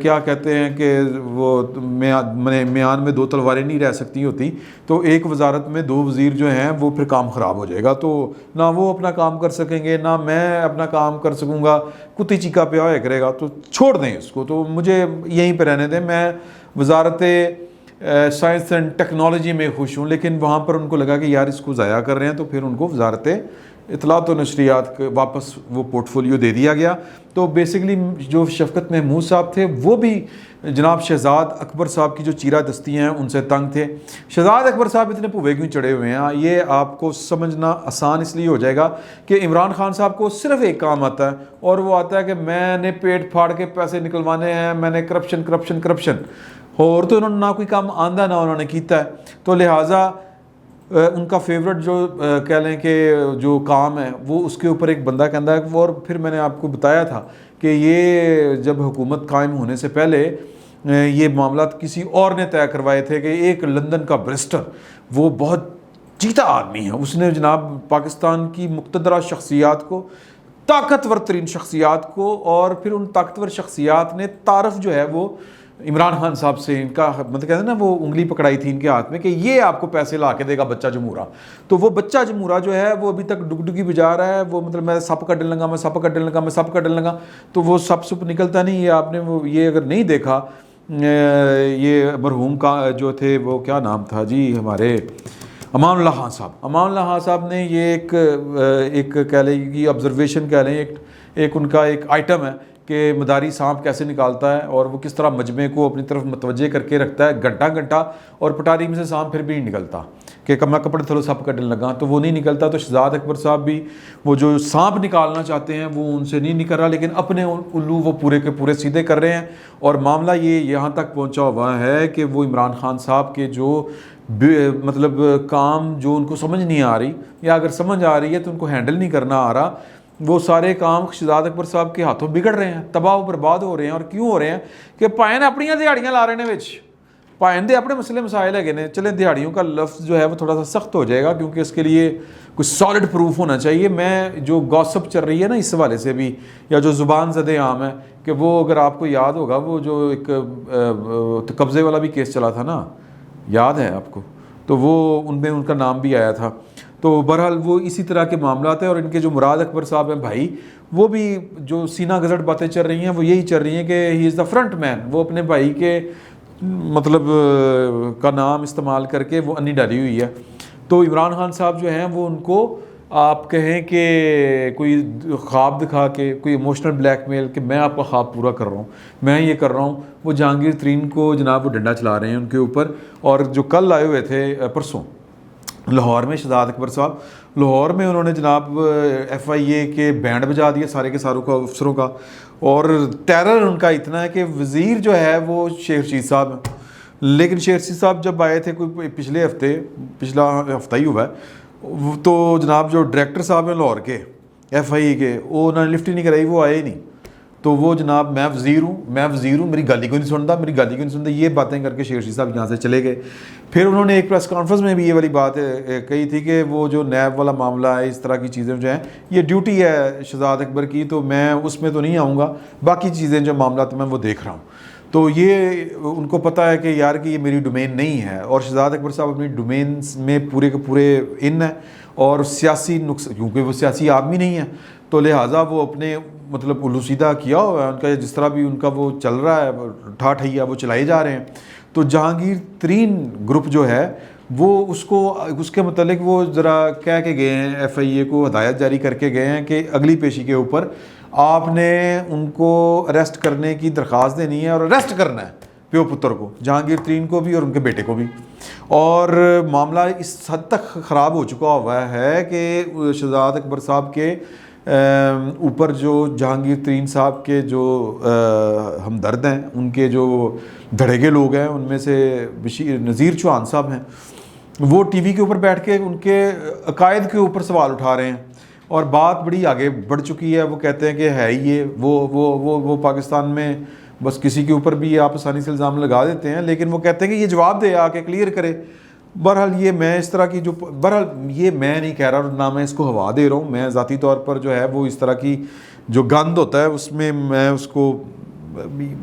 کیا کہتے ہیں کہ وہ میان میں دو تلواریں نہیں رہ سکتی ہوتی، تو ایک وزارت میں دو وزیر جو ہیں وہ پھر کام خراب ہو جائے گا، تو نہ وہ اپنا کام کر سکیں گے نہ میں اپنا کام کر سکوں گا، کتی چیکا پیا ہوا کرے گا، تو چھوڑ دیں اس کو، تو مجھے یہیں پہ رہنے دیں، میں وزارت سائنس اینڈ ٹیکنالوجی میں خوش ہوں۔ لیکن وہاں پر ان کو لگا کہ یار اس کو ضائع کر رہے ہیں، تو پھر ان کو وزارت اطلاعات و نشریات کے واپس وہ پورٹ فولیو دے دیا گیا۔ تو بیسیکلی جو شفقت محمود صاحب تھے وہ بھی جناب شہزاد اکبر صاحب کی جو چیرہ دستی ہیں ان سے تنگ تھے۔ شہزاد اکبر صاحب اتنے پھوے کیوں چڑھے ہوئے ہیں، یہ آپ کو سمجھنا آسان اس لیے ہو جائے گا کہ عمران خان صاحب کو صرف ایک کام آتا ہے، اور وہ آتا ہے کہ میں نے پیٹ پھاڑ کے پیسے نکلوانے ہیں، میں نے کرپشن اور تو انہوں نے نہ کوئی کام آندہ نہ انہوں نے کیتا ہے، تو لہٰذا ان کا فیورٹ جو کہہ لیں کہ جو کام ہے وہ اس کے اوپر ایک بندہ کہندا ہے۔ اور پھر میں نے آپ کو بتایا تھا کہ یہ جب حکومت قائم ہونے سے پہلے یہ معاملات کسی اور نے طے کروائے تھے کہ ایک لندن کا برسٹر، وہ بہت چیتا آدمی ہے، اس نے جناب پاکستان کی مقتدرہ شخصیات کو، طاقتور ترین شخصیات کو، اور پھر ان طاقتور شخصیات نے تعارف جو ہے وہ عمران خان صاحب سے، ان کا مطلب کہتے ہیں نا وہ انگلی پکڑائی تھی ان کے ہاتھ میں کہ یہ آپ کو پیسے لا کے دے گا بچہ جمہورہ، تو وہ بچہ جمہورہ جو ہے وہ ابھی تک ڈگڈگی بجا رہا ہے، وہ مطلب میں سپ کڈنے لگا، میں سپ کڈنے لگا، تو وہ سپ نکلتا نہیں۔ یہ آپ نے وہ یہ اگر نہیں دیکھا، یہ مرحوم کا جو تھے وہ کیا نام تھا جی، ہمارے امان اللہ خان صاحب نے یہ ایک کہہ لیں کہ آبزرویشن کہہ لیں، ایک ان کا ایک آئٹم ہے کہ مداری سانپ کیسے نکالتا ہے اور وہ کس طرح مجمع کو اپنی طرف متوجہ کر کے رکھتا ہے گھنٹہ، اور پٹاری میں سے سانپ پھر بھی نہیں نکلتا کہ کمرہ کپڑے تھلو سپ کٹنے لگا، تو وہ نہیں نکلتا۔ تو شہزاد اکبر صاحب بھی وہ جو سانپ نکالنا چاہتے ہیں وہ ان سے نہیں نکل رہا، لیکن اپنے الو وہ پورے کے پورے سیدھے کر رہے ہیں، اور معاملہ یہ یہاں تک پہنچا ہوا ہے کہ وہ عمران خان صاحب کے جو مطلب کام جو ان کو سمجھ نہیں آ رہی، یا اگر سمجھ آ رہی ہے تو ان کو ہینڈل نہیں کرنا آ رہا، وہ سارے کام شہزاد اکبر صاحب کے ہاتھوں بگڑ رہے ہیں، تباہ و برباد ہو رہے ہیں۔ اور کیوں ہو رہے ہیں کہ پائن اپنی دیہڑیاں لا رہے ہیں، پائن دے اپنے مسئلے مسائل ہے، چلیں دیہڑیوں کا لفظ جو ہے وہ تھوڑا سا سخت ہو جائے گا کیونکہ اس کے لیے کچھ سالڈ پروف ہونا چاہیے۔ میں جو گاسپ چل رہی ہے نا اس حوالے سے بھی، یا جو زبان زدے عام ہے، کہ وہ اگر آپ کو یاد ہوگا وہ جو ایک قبضے والا بھی کیس چلا تھا نا، یاد ہے آپ کو، تو وہ ان میں ان کا نام بھی آیا تھا۔ تو بہرحال وہ اسی طرح کے معاملات ہیں، اور ان کے جو مراد اکبر صاحب ہیں بھائی، وہ بھی جو سینہ گزڑ باتیں چل رہی ہیں وہ یہی چل رہی ہیں کہ ہی از دا فرنٹ مین، وہ اپنے بھائی کے مطلب کا نام استعمال کر کے وہ انی ڈالی ہوئی ہے۔ تو عمران خان صاحب جو ہیں وہ ان کو آپ کہیں کہ کوئی خواب دکھا کے، کوئی ایموشنل بلیک میل کہ میں آپ کا خواب پورا کر رہا ہوں، میں یہ کر رہا ہوں، وہ جہانگیر ترین کو جناب وہ ڈنڈا چلا رہے ہیں ان کے اوپر۔ اور جو کل آئے ہوئے تھے پرسوں لاہور میں شہزاد اکبر صاحب، لاہور میں انہوں نے جناب ایف آئی اے کے بینڈ بجا دیا سارے کے ساروں کا افسروں کا، اور ٹیرر ان کا اتنا ہے کہ وزیر جو ہے وہ شیخ رشید صاحب ہیں، لیکن شیخ رشید صاحب جب آئے تھے کوئی پچھلا ہفتہ ہی ہوا ہے، تو جناب جو ڈائریکٹر صاحب ہیں لاہور کے ایف آئی اے کے، وہ انہوں نے لفٹ ہی نہیں کرائی، وہ آئے ہی نہیں۔ تو وہ جناب میں وزیر ہوں، میری گالی کو نہیں سنتا، یہ باتیں کر کے شیخ رشید صاحب یہاں سے چلے گئے۔ پھر انہوں نے ایک پریس کانفرنس میں بھی یہ والی بات کہی تھی کہ وہ جو نیب والا معاملہ ہے، اس طرح کی چیزیں جو ہیں یہ ڈیوٹی ہے شہزاد اکبر کی، تو میں اس میں تو نہیں آؤں گا، باقی چیزیں جو معاملات میں وہ دیکھ رہا ہوں۔ تو یہ ان کو پتہ ہے کہ یار کہ یہ میری ڈومین نہیں ہے، اور شہزاد اکبر صاحب اپنی ڈومینس میں پورے کے پورے ان ہیں، اور سیاسی کیونکہ وہ سیاسی آدمی نہیں ہے، تو لہٰذا وہ اپنے مطلب الو سیدھا کیا ہوا ہے ان کا، جس طرح بھی ان کا وہ چل رہا ہے ٹھاٹھیا وہ چلائے جا رہے ہیں۔ تو جہانگیر ترین گروپ جو ہے وہ اس کے متعلق وہ ذرا کہہ کے گئے ہیں، ایف آئی اے کو ہدایت جاری کر کے گئے ہیں کہ اگلی پیشی کے اوپر آپ نے ان کو اریسٹ کرنے کی درخواست دینی ہے، اور اریسٹ کرنا ہے پیو پتر کو، جہانگیر ترین کو بھی اور ان کے بیٹے کو بھی۔ اور معاملہ اس حد تک خراب ہو چکا ہوا ہے کہ شہزاد اکبر صاحب کے اوپر جو جہانگیر ترین صاحب کے جو ہمدرد ہیں، ان کے جو دھڑے لوگ ہیں، ان میں سے نذیر چوہان صاحب ہیں، وہ ٹی وی کے اوپر بیٹھ کے ان کے عقائد کے اوپر سوال اٹھا رہے ہیں، اور بات بڑی آگے بڑھ چکی ہے۔ وہ کہتے ہیں کہ ہے ہی یہ وہ پاکستان میں بس کسی کے اوپر بھی آپ آسانی سے الزام لگا دیتے ہیں، لیکن وہ کہتے ہیں کہ یہ جواب دے، آ کے کلیئر کرے۔ بہرحال یہ میں اس طرح کی بہرحال یہ میں نہیں کہہ رہا، نہ میں اس کو ہوا دے رہا ہوں، میں ذاتی طور پر جو ہے وہ اس طرح کی جو گند ہوتا ہے اس میں اس کو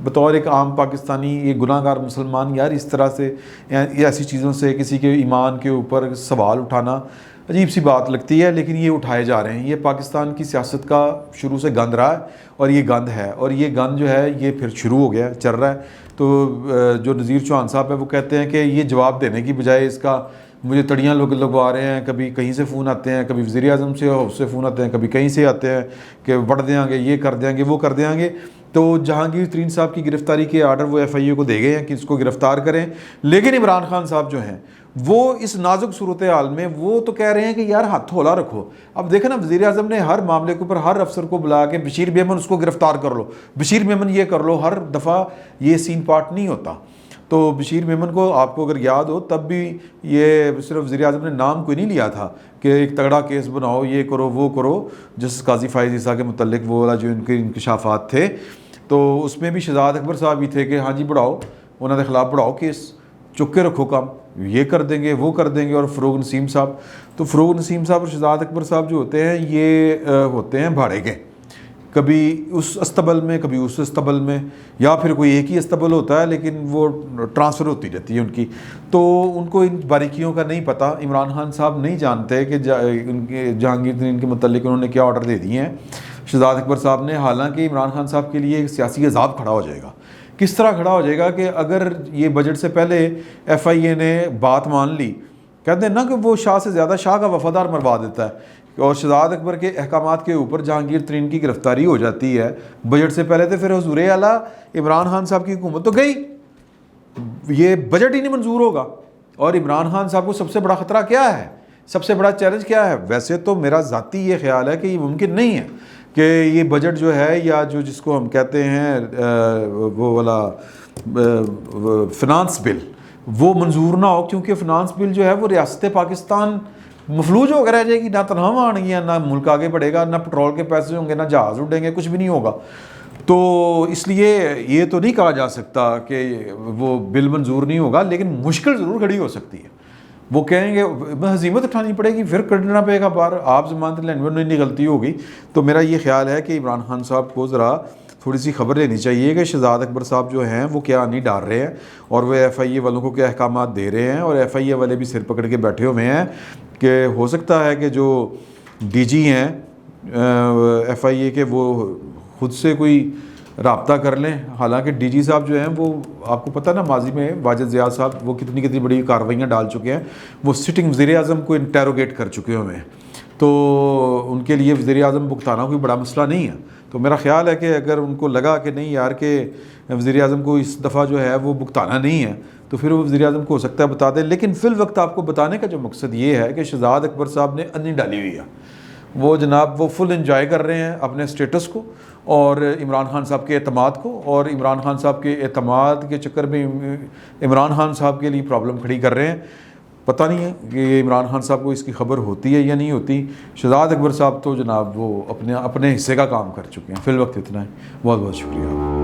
بطور ایک عام پاکستانی ایک گناہ گار مسلمان یار اس طرح سے ایسی چیزوں سے کسی کے ایمان کے اوپر سوال اٹھانا عجیب سی بات لگتی ہے، لیکن یہ اٹھائے جا رہے ہیں۔ یہ پاکستان کی سیاست کا شروع سے گند رہا ہے اور یہ گند ہے، اور یہ گند جو ہے یہ پھر شروع ہو گیا، چل رہا ہے۔ تو جو نذیر چوہان صاحب ہے وہ کہتے ہیں کہ یہ جواب دینے کی بجائے اس کا مجھے تڑیاں لوگ لگوا رہے ہیں، کبھی کہیں سے فون آتے ہیں، کبھی وزیر اعظم سے اس سے فون آتے ہیں، کبھی کہیں سے آتے ہیں کہ بڑھ دیں گے، یہ کر دیں گے، وہ کر دیں گے۔ تو جہانگیر ترین صاحب کی گرفتاری کے آرڈر وہ ایف آئی اے کو دے گئے ہیں کہ اس کو گرفتار کریں، لیکن عمران خان صاحب جو ہیں وہ اس نازک صورتحال میں وہ تو کہہ رہے ہیں کہ یار ہاتھ ہولہ رکھو۔ اب دیکھیں نا، وزیر اعظم نے ہر معاملے کے اوپر ہر افسر کو بلا کے بشیر میمن اس کو گرفتار کر لو، بشیر میمن یہ کر لو، ہر دفعہ یہ سین پارٹ نہیں ہوتا۔ تو بشیر میمن کو آپ کو اگر یاد ہو تب بھی یہ صرف وزیر اعظم نے نام کوئی نہیں لیا تھا کہ ایک تگڑا کیس بناؤ، یہ کرو وہ کرو، جسٹس قاضی فائز عیسیٰ کے متعلق وہ والا جو ان کے انکشافات تھے، تو اس میں بھی شہزاد اکبر صاحب ہی تھے کہ ہاں جی بڑھاؤ، انہوں کے خلاف بڑھاؤ کیس، چک کے رکھو کام، یہ کر دیں گے وہ کر دیں گے۔ اور فروغ نسیم صاحب، تو فروغ نسیم صاحب اور شہزاد اکبر صاحب جو ہوتے ہیں یہ ہوتے ہیں بھاڑے کے، کبھی اس استبل میں کبھی اس استبل میں، یا پھر کوئی ایک ہی استبل ہوتا ہے لیکن وہ ٹرانسفر ہوتی رہتی ہے ان کی، تو ان کو ان باریکیوں کا نہیں پتہ۔ عمران خان صاحب نہیں جانتے کہ ان کے جہانگیر ترین کے متعلق انہوں نے کیا آرڈر دے دیے ہیں شہزاد اکبر صاحب نے، حالانکہ عمران خان صاحب کے لیے ایک سیاسی عذاب کھڑا ہو جائے گا۔ کس طرح کھڑا ہو جائے گا کہ اگر یہ بجٹ سے پہلے ایف آئی اے نے بات مان لی، کہتے ہیں نا کہ وہ شاہ سے زیادہ شاہ کا وفادار مروا دیتا ہے، اور شہزاد اکبر کے احکامات کے اوپر جہانگیر ترین کی گرفتاری ہو جاتی ہے بجٹ سے پہلے، تو پھر حضور اعلیٰ عمران خان صاحب کی حکومت تو گئی، یہ بجٹ ہی نہیں منظور ہوگا۔ اور عمران خان صاحب کو سب سے بڑا خطرہ کیا ہے، سب سے بڑا چیلنج کیا ہے؟ ویسے تو میرا ذاتی یہ خیال ہے کہ یہ ممکن نہیں ہے کہ یہ بجٹ جو ہے، یا جو جس کو ہم کہتے ہیں وہ والا فنانس بل، وہ منظور نہ ہو، کیونکہ فنانس بل جو ہے وہ ریاست پاکستان مفلوج ہو کر رہ جائے گی، نہ تنخواہیں آن گیا، نہ ملک آگے بڑھے گا، نہ پٹرول کے پیسے ہوں گے، نہ جہاز اڑیں گے، کچھ بھی نہیں ہوگا۔ تو اس لیے یہ تو نہیں کہا جا سکتا کہ وہ بل منظور نہیں ہوگا، لیکن مشکل ضرور کھڑی ہو سکتی ہے۔ وہ کہیں گے ہزیمت اٹھانی پڑے گی، پھر کرنا پڑے گا بار، آپ ضمانت لینڈ میں غلطی ہوگی۔ تو میرا یہ خیال ہے کہ عمران خان صاحب کو ذرا تھوڑی سی خبر لینی چاہیے کہ شہزاد اکبر صاحب جو ہیں وہ کیا نہیں ڈال رہے ہیں، اور وہ ایف آئی اے والوں کو کیا احکامات دے رہے ہیں، اور ایف آئی اے والے بھی سر پکڑ کے بیٹھے ہوئے ہیں کہ ہو سکتا ہے کہ جو ڈی جی ہیں ایف آئی اے کے وہ خود سے کوئی رابطہ کر لیں۔ حالانکہ ڈی جی صاحب جو ہیں وہ آپ کو پتہ نا، ماضی میں واجد زیاد صاحب وہ کتنی بڑی کارروائیاں ڈال چکے ہیں، وہ سٹنگ وزیر اعظم کو انٹیروگیٹ کر چکے ہوئے ہیں، تو ان کے لیے وزیر اعظم بھگتانا کوئی بڑا مسئلہ نہیں ہے۔ تو میرا خیال ہے کہ اگر ان کو لگا کہ نہیں یار کہ وزیر اعظم کو اس دفعہ جو ہے وہ بھگتانا نہیں ہے، تو پھر وہ وزیر اعظم کو ہو سکتا ہے بتا دیں۔ لیکن فی الوقت آپ کو بتانے کا جو مقصد یہ ہے کہ شہزاد اکبر صاحب نے انی ڈالی ہوئی ہے، وہ جناب وہ فل انجوائے کر رہے ہیں اپنے اسٹیٹس کو اور عمران خان صاحب کے اعتماد کو، اور عمران خان صاحب کے اعتماد کے چکر میں عمران خان صاحب کے لیے پرابلم کھڑی کر رہے ہیں۔ پتہ نہیں ہے کہ عمران خان صاحب کو اس کی خبر ہوتی ہے یا نہیں ہوتی۔ شہزاد اکبر صاحب تو جناب وہ اپنے حصے کا کام کر چکے ہیں۔ فی الوقت اتنا ہے، بہت بہت شکریہ۔